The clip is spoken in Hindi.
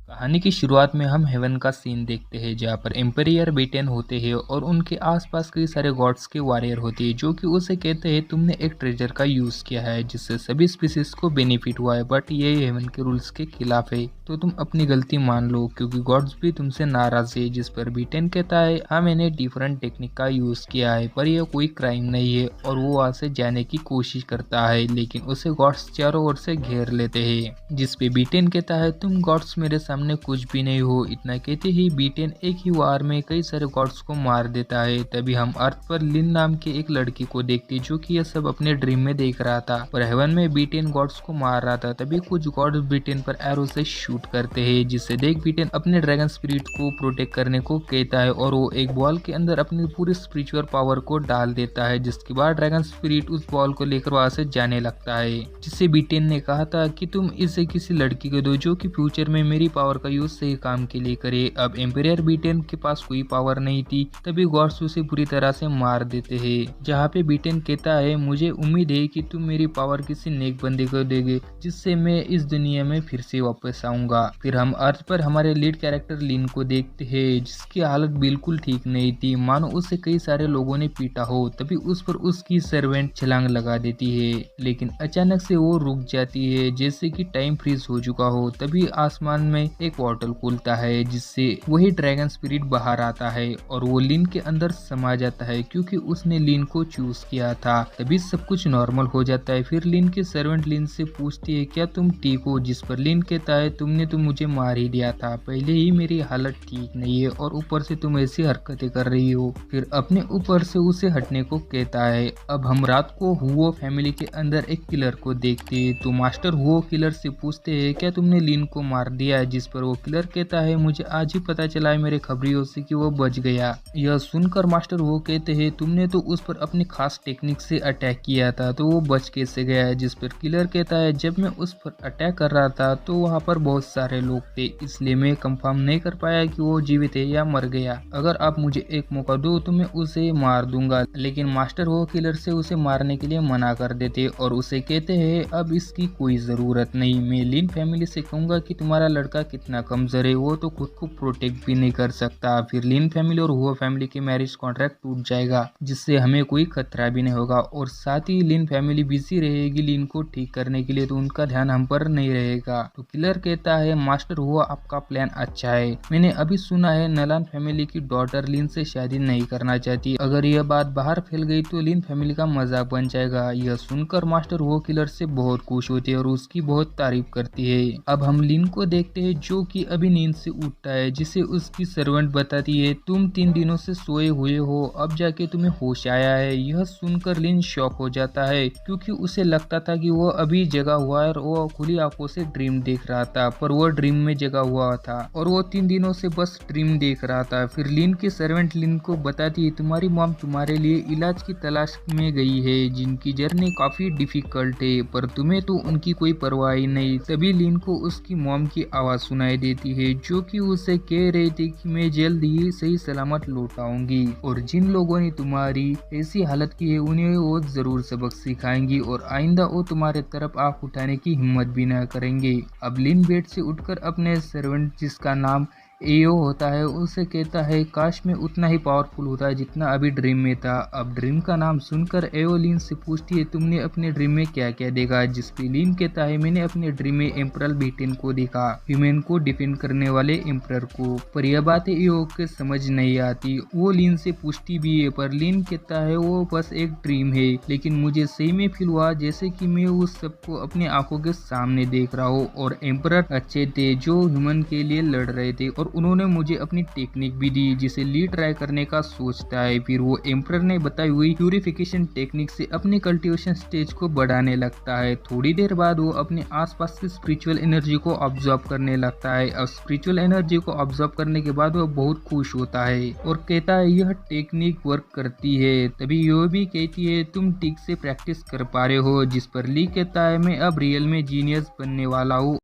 कहानी की शुरुआत में हम हेवन का सीन देखते हैं जहाँ पर एम्पायर बेटेन होते हैं और उनके आसपास कई सारे गॉड्स के वॉरियर होते हैं जो कि उसे कहते हैं तुमने एक ट्रेजर का यूज़ किया है जिससे सभी स्पीसीज को बेनिफिट हुआ है, बट ये हेवन के रूल्स के खिलाफ है, तो तुम अपनी गलती मान लो क्योंकि गॉड्स भी तुमसे नाराज है। जिस पर बेटेन कहता है हाँ मैंने डिफरेंट टेक्निक का यूज़ किया है पर यह कोई क्राइम नहीं है, और वो वहाँ से जाने की कोशिश करता है लेकिन उसे गॉड्स चारों ओर से घेर लेते हैं। जिस पे बेटेन कहता है तुम गॉड्स मेरे सामने कुछ भी नहीं हो। इतना कहते ही बीटेन एक ही वार में कई सारे गॉड्स को मार देता है। तभी हम अर्थ पर लिन नाम के एक लड़की को देखते जो कि यह सब अपने ड्रीम में देख रहा था, और हेवन में बीटेन गॉड्स को मार रहा था। तभी कुछ गॉड्स बीटेन पर एरो से शूट करते हैं, जिससे देख बीटेन अपने ड्रैगन स्पिरिट को प्रोटेक्ट करने को कहता है और वो एक बॉल के अंदर अपनी पूरी स्पिरिचुअल पावर को डाल देता है, जिसके बाद ड्रैगन स्पिरिट उस बॉल को लेकर वहां से जाने लगता है। जिससे बीटेन ने कहा था कि तुम इसे किसी लड़की को दो जो कि फ्यूचर में मेरी पावर का यूज सही काम के लिए करे। अब एम्पायर बीटेन के पास कोई पावर नहीं थी, तभी गॉड्स उसे पूरी तरह से मार देते हैं। जहाँ पे बीटेन कहता है मुझे उम्मीद है कि तुम मेरी पावर किसी नेक बंदे को देगे जिससे मैं इस दुनिया में फिर से वापस आऊंगा। फिर हम अर्थ पर हमारे लीड कैरेक्टर लिन को देखते हैं जिसकी हालत बिल्कुल ठीक नहीं थी, मानो उसे कई सारे लोगों ने पीटा हो। तभी उस पर उसकी सर्वेंट छलांग लगा देती है, लेकिन अचानक से वो रुक जाती है जैसे कि टाइम फ्रीज हो चुका हो। तभी आसमान में एक पोर्टल खुलता है जिससे वही ड्रैगन स्पिरिट बाहर आता है और वो लिन के अंदर समा जाता है क्योंकि उसने लिन को चूज किया था। तभी सब कुछ नॉर्मल हो जाता है। फिर लिन की सर्वेंट लिन से पूछती है क्या तुम ठीक हो, जिस पर लिन कहता है तुमने तो मुझे मार ही दिया था, पहले ही मेरी हालत ठीक नहीं है और ऊपर से तुम ऐसी हरकतें कर रही हो। फिर अपने ऊपर से उसे हटने को कहता है। अब हम रात को हुओ फैमिली के अंदर एक किलर को देखते हैं, तो मास्टर हुओ किलर से पूछते हैं क्या तुमने लिन को मार दिया, जिस पर वो किलर कहता है मुझे आज ही पता चला है मेरे खबरियों से कि वो बच गया। यह सुनकर मास्टर वो कहते हैं तुमने तो उस पर अपनी खास टेक्निक से अटैक किया था तो वो बच कैसे गया, जिस पर किलर कहता है जब मैं उस पर अटैक कर रहा था तो वहाँ पर बहुत सारे लोग थे, इसलिए मैं कंफर्म नहीं कर पाया कि वो जीवित है या मर गया। अगर आप मुझे एक मौका दो तो मैं उसे मार दूंगा। लेकिन मास्टर वो किलर से उसे मारने के लिए मना कर देते और उसे कहते हैं अब इसकी कोई जरूरत नहीं, मैं लिन फैमिली से कहूंगा कि तुम्हारा लड़का कितना कमजोर है, वो तो खुद को प्रोटेक्ट भी नहीं कर सकता। फिर लिन फैमिली और हुआ फैमिली के मैरिज कॉन्ट्रैक्ट टूट जाएगा जिससे हमें कोई खतरा भी नहीं होगा, और साथ ही लिन फैमिली बिजी रहेगी लिन को ठीक करने के लिए, तो उनका ध्यान हम पर नहीं रहेगा। तो किलर कहता है मास्टर हुआ आपका प्लान अच्छा है, मैंने अभी सुना है नलान फैमिली की डॉटर लिन से शादी नहीं करना चाहती, अगर यह बात बाहर फैल गई तो लिन फैमिली का मजाक बन जाएगा। यह सुनकर मास्टर हुआ किलर से बहुत खुश होती है और उसकी बहुत तारीफ करती है। अब हम लिन को देखते हैं जो कि अभी नींद से उठता है, जिसे उसकी सर्वेंट बताती है तुम 3 दिनों से सोए हुए हो, अब जाके तुम्हें होश आया है। यह सुनकर लिन शॉक हो जाता है क्योंकि उसे लगता था कि वो अभी जगा हुआ है और वो खुली आंखों से ड्रीम देख रहा था, पर वो ड्रीम में जगा हुआ था और वो 3 दिनों से बस ड्रीम देख रहा था। फिर लिन की सर्वेंट लिन को बताती है तुम्हारी मॉम तुम्हारे लिए इलाज की तलाश में गई है, जिनकी जर्नी काफी डिफिकल्ट है, पर तुम्हें तो उनकी कोई परवाह ही नहीं। तभी लिन को उसकी मॉम की आवाज सुनाई देती है जो कि उसे कह रही थी कि मैं जल्द ही सही सलामत लौट आऊंगी और जिन लोगों ने तुम्हारी ऐसी हालत की है उन्हें वो जरूर सबक सिखाएंगी और आइंदा वो तुम्हारे तरफ आंख उठाने की हिम्मत भी न करेंगे। अब लिन बेड से उठकर अपने सर्वेंट जिसका नाम एओ होता है उसे कहता है काश मैं उतना ही पावरफुल होता है जितना अभी ड्रीम में था। अब ड्रीम का नाम सुनकर एओ लिन से पूछती है तुमने अपने ड्रीम में क्या क्या देखा, जिस पे लिन कहता है मैंने अपने ड्रीम में एम्परर बीटेन को देखा, ह्यूमन को डिफेंड करने वाले एम्परर को। पर यह बात एओ के समझ नहीं आती, वो लिन से पूछती भी है पर लिन कहता है वो बस एक ड्रीम है, लेकिन मुझे सही में फील हुआ जैसे कि मैं उस सबको अपनी आंखों के सामने देख रहा हूँ और एम्परर अच्छे थे जो ह्यूमन के लिए लड़ रहे थे और उन्होंने मुझे अपनी टेक्निक भी दी जिसे ली ट्राई करने का सोचता है। फिर वो एम्परर ने बताई हुई प्यूरिफिकेशन टेक्निक से अपनी कल्टीवेशन स्टेज को बढ़ाने लगता है। थोड़ी देर बाद वो अपने आसपास की स्पिरिचुअल एनर्जी को ऑब्जर्व करने लगता है और स्पिरिचुअल एनर्जी को ऑब्जर्व करने के बाद वो बहुत खुश होता है और कहता है यह टेक्निक वर्क करती है। तभी यो भी कहती है तुम ठीक से प्रैक्टिस कर पा रहे हो, जिस पर ली कहता है मैं अब रियल में जीनियस बनने वाला हूँ